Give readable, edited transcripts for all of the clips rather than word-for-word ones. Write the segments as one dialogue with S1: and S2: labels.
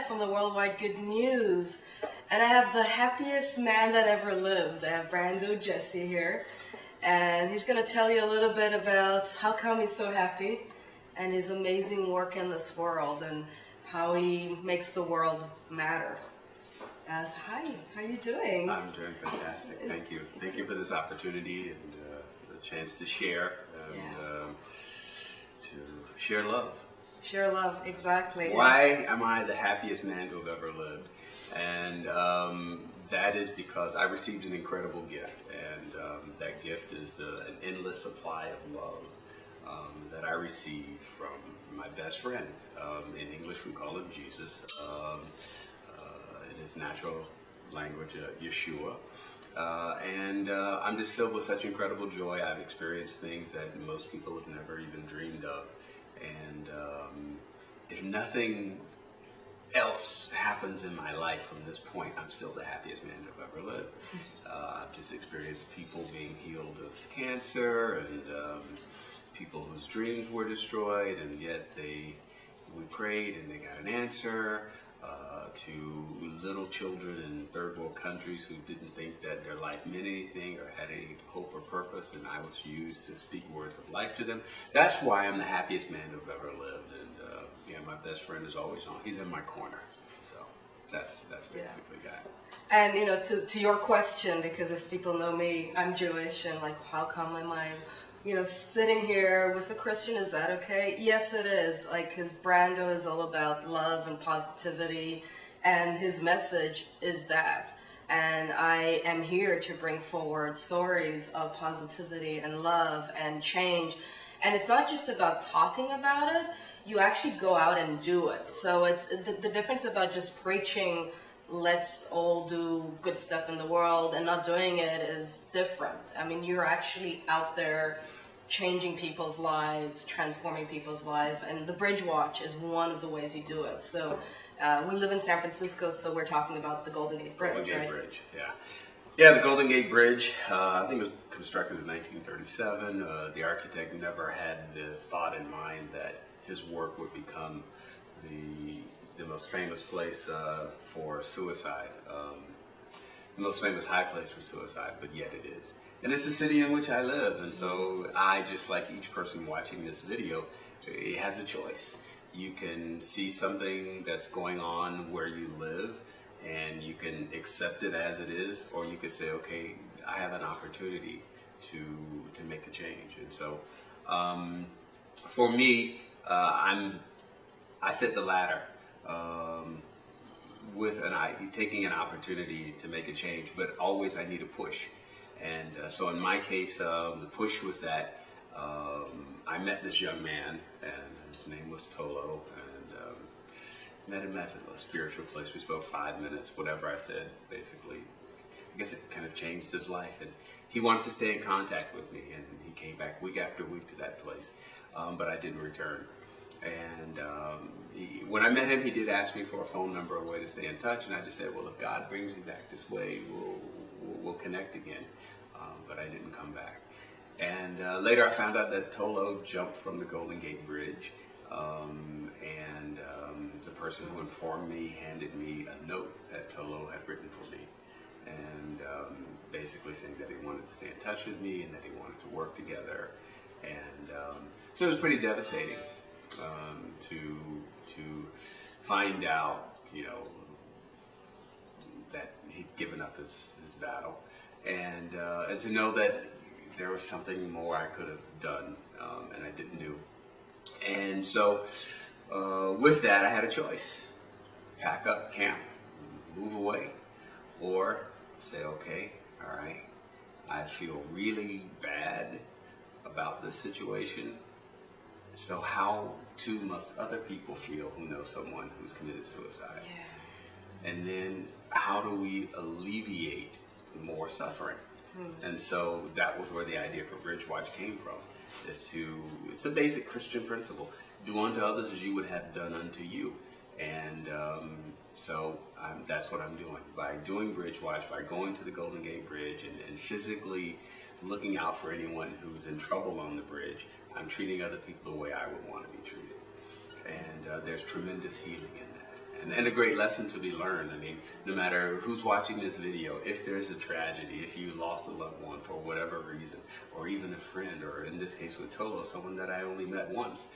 S1: Jeff from the Worldwide Good News. And I have the happiest man that ever lived. I have Brando Jessie here. And he's going to tell you a little bit about how come he's so happy and his amazing work in this world and how he makes the world matter. Hi, how are you doing?
S2: I'm doing fantastic. Thank you. Thank you for this opportunity and the chance to share and to share love.
S1: Share love, exactly.
S2: Why am I the happiest man to have ever lived? And that is because I received an incredible gift, and that gift is an endless supply of love that I received from my best friend. In English, we call him Jesus. In his natural language, Yeshua. And I'm just filled with such incredible joy. I've experienced things that most people have never even dreamed of. And if nothing else happens in my life from this point, I'm still the happiest man I've ever lived. I've just experienced people being healed of cancer and people whose dreams were destroyed, and yet we prayed and they got an answer. To little children in third world countries who didn't think that their life meant anything or had any hope or purpose, and I was used to speak words of life to them. That's why I'm the happiest man who've ever lived, and my best friend is always on. He's in my corner, so that's basically that.
S1: And to your question, because if people know me, I'm Jewish, and like, how come am I sitting here with a Christian, is that okay? Yes, it is. Like, his Brando is all about love and positivity, and his message is that. And I am here to bring forward stories of positivity and love and change. And it's not just about talking about it, you actually go out and do it. So it's the difference about just preaching, let's all do good stuff in the world, and not doing it is different. I mean, you're actually out there changing people's lives, transforming people's lives, and the Bridge Watch is one of the ways you do it. So we live in San Francisco, so we're talking about the Golden Gate Bridge,
S2: Golden Gate
S1: right?
S2: Bridge, yeah. Yeah, the Golden Gate Bridge, I think it was constructed in 1937. The architect never had the thought in mind that his work would become the most famous place for suicide, the most famous high place for suicide, but yet it is. And it's the city in which I live, and so I, just like each person watching this video, it has a choice. You can see something that's going on where you live, and you can accept it as it is, or you could say, okay, I have an opportunity to make a change. And so for me, I fit the latter. With taking an opportunity to make a change, but always I need a push. And so in my case, the push was that I met this young man, and his name was Tolo, and met him at a spiritual place. We spoke 5 minutes, whatever I said, basically. I guess it kind of changed his life, and he wanted to stay in contact with me, and he came back week after week to that place, but I didn't return. And when I met him, he did ask me for a phone number, a way to stay in touch, and I just said, well, if God brings me back this way, we'll connect again. But I didn't come back. And later I found out that Tolo jumped from the Golden Gate Bridge, and the person who informed me handed me a note that Tolo had written for me, and basically saying that he wanted to stay in touch with me and that he wanted to work together. And so it was pretty devastating to find out, that he'd given up his battle, and to know that there was something more I could have done, and I didn't do. And so with that, I had a choice: pack up camp, move away, or say, okay, all right, I feel really bad about this situation. So how too must other people feel who know someone who's committed suicide? Yeah. And then how do we alleviate more suffering? And so that was where the idea for Bridge Watch came from. It's a basic Christian principle: do unto others as you would have done unto you. And so that's what I'm doing. By doing Bridge Watch, by going to the Golden Gate Bridge and physically looking out for anyone who's in trouble on the bridge, I'm treating other people the way I would want to be treated. And there's tremendous healing in that. and a great lesson to be learned. I mean, no matter who's watching this video, if there's a tragedy, if you lost a loved one for whatever reason, or even a friend, or in this case with Tolo, someone that I only met once,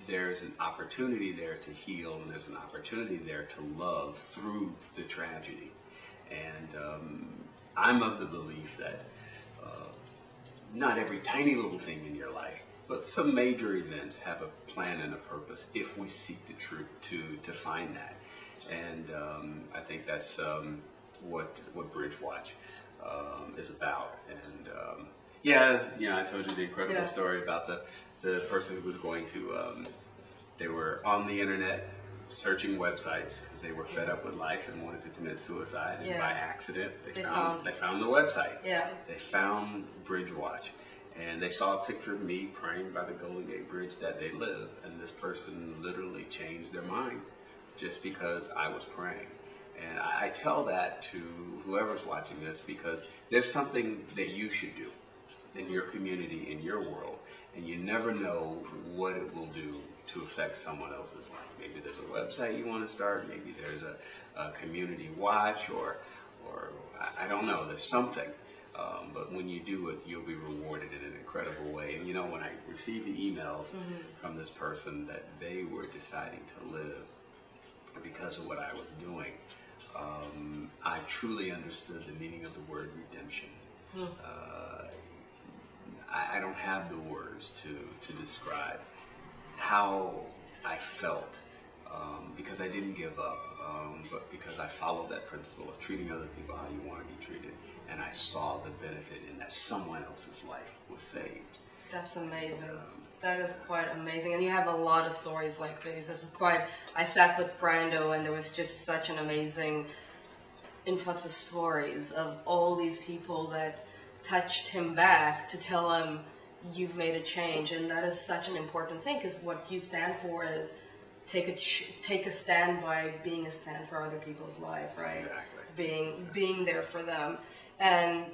S2: there's an opportunity there to heal, and there's an opportunity there to love through the tragedy. And I'm of the belief that not every tiny little thing in your life, but some major events have a plan and a purpose if we seek to find that. And I think that's what Bridge Watch is about. And I told you the incredible story about the person who was going to, they were on the internet searching websites because they were fed up with life and wanted to commit suicide, and by accident they found the website. They found Bridge Watch, and they saw a picture of me praying by the Golden Gate Bridge that they live, and this person literally changed their mind just because I was praying. And I tell that to whoever's watching this because there's something that you should do in your community, in your world, and you never know what it will do to affect someone else's life. Maybe there's a website you want to start, maybe there's a community watch, or I don't know, there's something. But when you do it, you'll be rewarded in an incredible way. And you know, when I received the emails from this person that they were deciding to live because of what I was doing, I truly understood the meaning of the word redemption. I don't have the words to describe how I felt, because I didn't give up, but because I followed that principle of treating other people how you want to be treated, and I saw the benefit in that someone else's life was saved.
S1: That's amazing. That is quite amazing, and you have a lot of stories like these. This is quite. I sat with Brando, and there was just such an amazing influx of stories of all these people that touched him back to tell him, you've made a change. And that is such an important thing, because what you stand for is take a stand by being a stand for other people's life, right? Exactly. Being there for them. And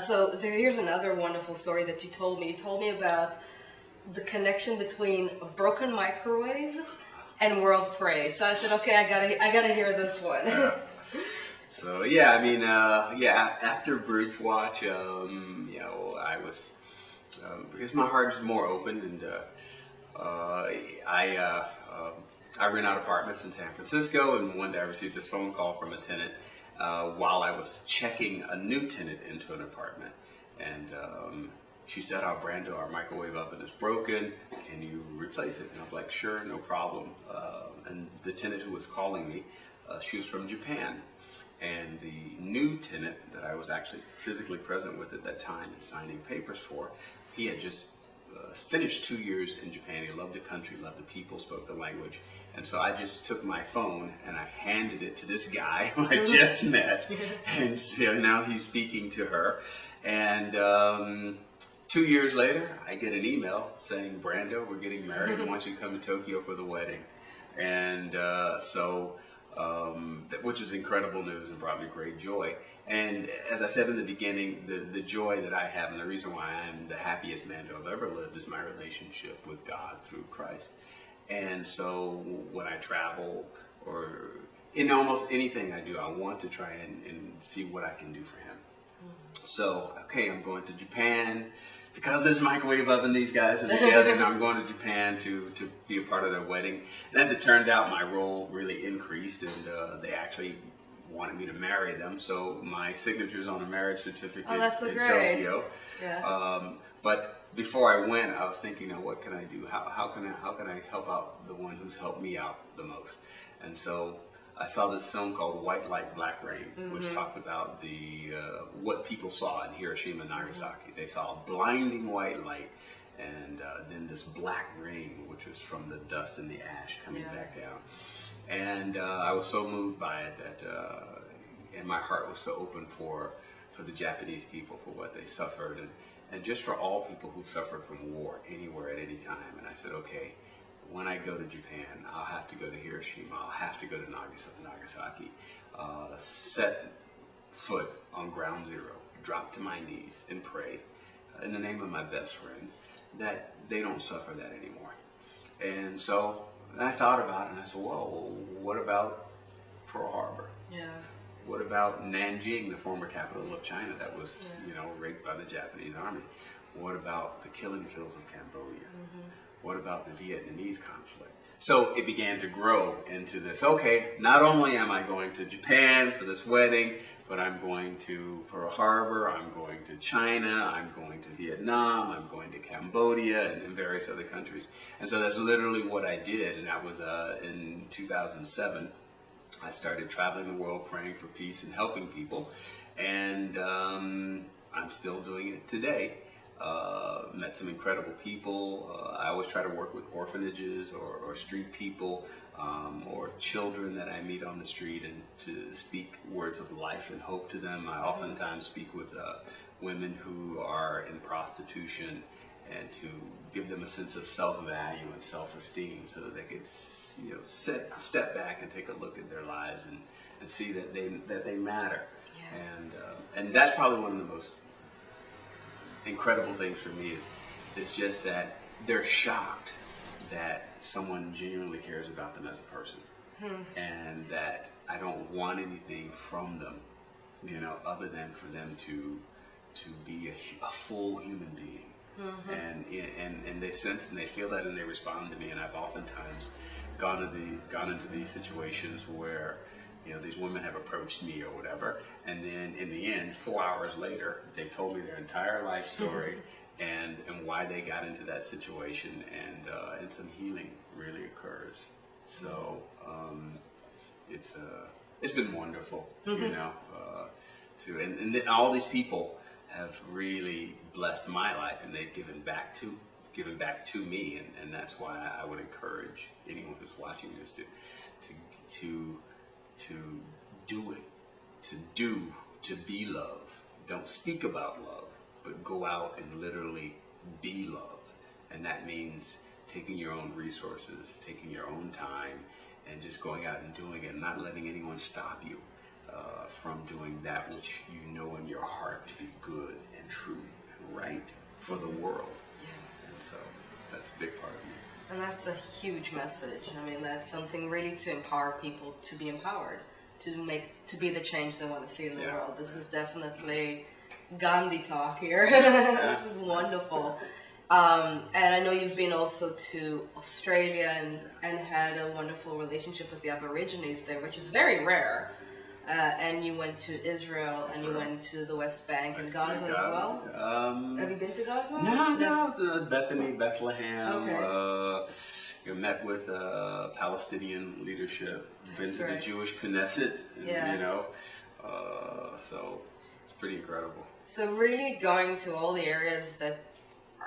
S1: so here's another wonderful story that you told me. You told me about the connection between a broken microwave and world praise. So I said, okay, I gotta hear this one.
S2: So yeah, I mean, after Bridge Watch, I was, because my heart is more open, and I rent out apartments in San Francisco, and one day I received this phone call from a tenant while I was checking a new tenant into an apartment, and she said, "Oh, Brando, our microwave oven is broken. Can you replace it?" And I'm like, "Sure, no problem." And the tenant who was calling me, she was from Japan. And the new tenant that I was actually physically present with at that time and signing papers for, he had just finished 2 years in Japan. He loved the country, loved the people, spoke the language. And so I just took my phone and I handed it to this guy who I just met. And so now he's speaking to her. And 2 years later, I get an email saying, "Brando, we're getting married. I want you to come to Tokyo for the wedding." And which is incredible news and brought me great joy. And as I said in the beginning, the joy that I have, and the reason why I'm the happiest man to have ever lived, is my relationship with God through Christ. And so when I travel, or in almost anything I do, I want to try and see what I can do for him. So, okay, I'm going to Japan. Because this microwave oven, these guys are together, and I'm going to Japan to be a part of their wedding. And as it turned out, my role really increased, and they actually wanted me to marry them. So my signature's on a marriage certificate in Tokyo. Yeah. But before I went, I was thinking, now what can I do? How can I help out the one who's helped me out the most? And so I saw this film called White Light, Black Rain, which talked about what people saw in Hiroshima and Nagasaki. They saw a blinding white light, and then this black rain, which was from the dust and the ash coming back down. And I was so moved by it that, and my heart was so open for the Japanese people, for what they suffered, and just for all people who suffered from war anywhere at any time. And I said, okay, when I go to Japan, I'll have to go to Hiroshima, I'll have to go to Nagasaki, set foot on ground zero, drop to my knees and pray in the name of my best friend that they don't suffer that anymore. And so And I thought about it, and I said, whoa, what about Pearl Harbor?
S1: Yeah.
S2: What about Nanjing, the former capital of China that was, raped by the Japanese army? What about the killing fields of Cambodia? What about the Vietnamese conflict? So it began to grow into this, okay, not only am I going to Japan for this wedding, but I'm going to Pearl Harbor, I'm going to China, I'm going to Vietnam, I'm going to Cambodia, and various other countries. And so that's literally what I did, and that was in 2007. I started traveling the world praying for peace and helping people, and I'm still doing it today. Met some incredible people. I always try to work with orphanages or street people or children that I meet on the street, and to speak words of life and hope to them. I oftentimes speak with women who are in prostitution, and to give them a sense of self-value and self-esteem, so that they could, step back and take a look at their lives and see that they matter. Yeah. And that's probably one of the most incredible things for me is just that they're shocked that someone genuinely cares about them as a person, and that I don't want anything from them, other than for them to be a full human being. And they sense and they feel that, and they respond to me. And I've oftentimes gone into these situations where these women have approached me or whatever, and then in the end, 4 hours later, they've told me their entire life story and why they got into that situation, and some healing really occurs. So it's been wonderful, and then all these people have really blessed my life, and they've given back to me, and that's why I would encourage anyone who's watching this to do it, to be love. Don't speak about love, but go out and literally be love. And that means taking your own resources, taking your own time, and just going out and doing it, and not letting anyone stop you from doing that which you know in your heart to be good and true and right for the world. Yeah. And so that's a big part of me.
S1: And that's a huge message. I mean, that's something really to empower people to be empowered, to be the change they want to see in the world. This is definitely Gandhi talk here. This is wonderful. And I know you've been also to Australia and had a wonderful relationship with the Aborigines there, which is very rare. And you went to Israel, and you went to the West Bank and Gaza as well? Have you been to Gaza?
S2: No, Bethany, Bethlehem.
S1: Okay.
S2: You met with Palestinian leadership, been to the Jewish Knesset, and, so it's pretty incredible.
S1: So really going to all the areas that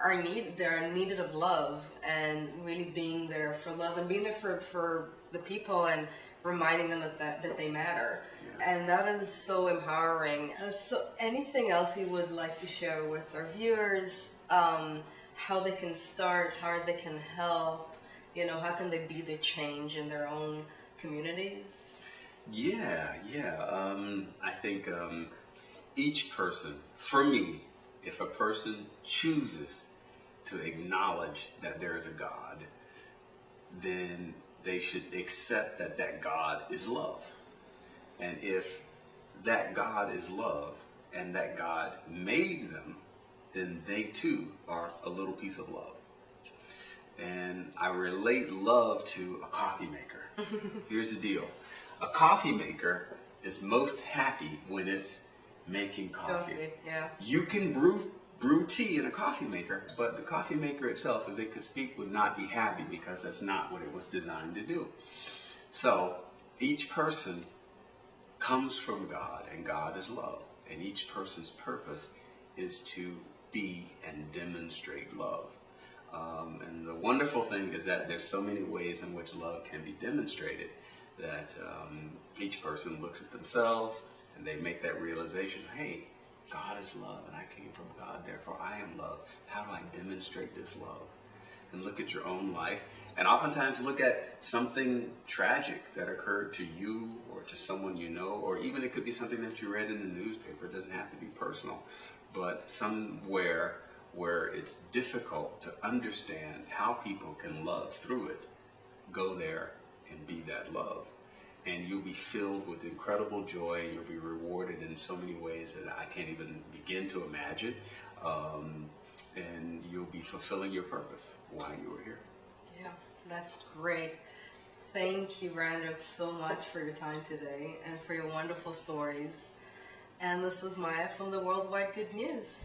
S1: are needed of love, and really being there for love, and being there for the people, and reminding them that they matter. And that is so empowering. So anything else you would like to share with our viewers? How they can start, how they can help, how can they be the change in their own communities? I think each person, for me, if a person chooses to acknowledge that there is a God, then they should accept that God is love. And if that God is love, and that God made them, then they too are a little piece of love. And I relate love to a coffee maker. Here's the deal. A coffee maker is most happy when it's making coffee. You can brew tea in a coffee maker, but the coffee maker itself, if it could speak, would not be happy, because that's not what it was designed to do. So each person comes from God, and God is love, and each person's purpose is to be and demonstrate love. And the wonderful thing is that there's so many ways in which love can be demonstrated, that each person looks at themselves and they make that realization, hey, God is love, and I came from God, therefore I am love. How do I demonstrate this love? And look at your own life, and oftentimes look at something tragic that occurred to you or to someone you know, or even it could be something that you read in the newspaper. It doesn't have to be personal, but somewhere where it's difficult to understand how people can love through it.
S2: go there and be that love. And you'll be filled with incredible joy, and you'll be rewarded in so many ways that I can't even begin to imagine. And you'll be fulfilling your purpose while you are here.
S1: Yeah, that's great. Thank you, Brando, so much for your time today and for your wonderful stories. And this was Maya from the Worldwide Good News.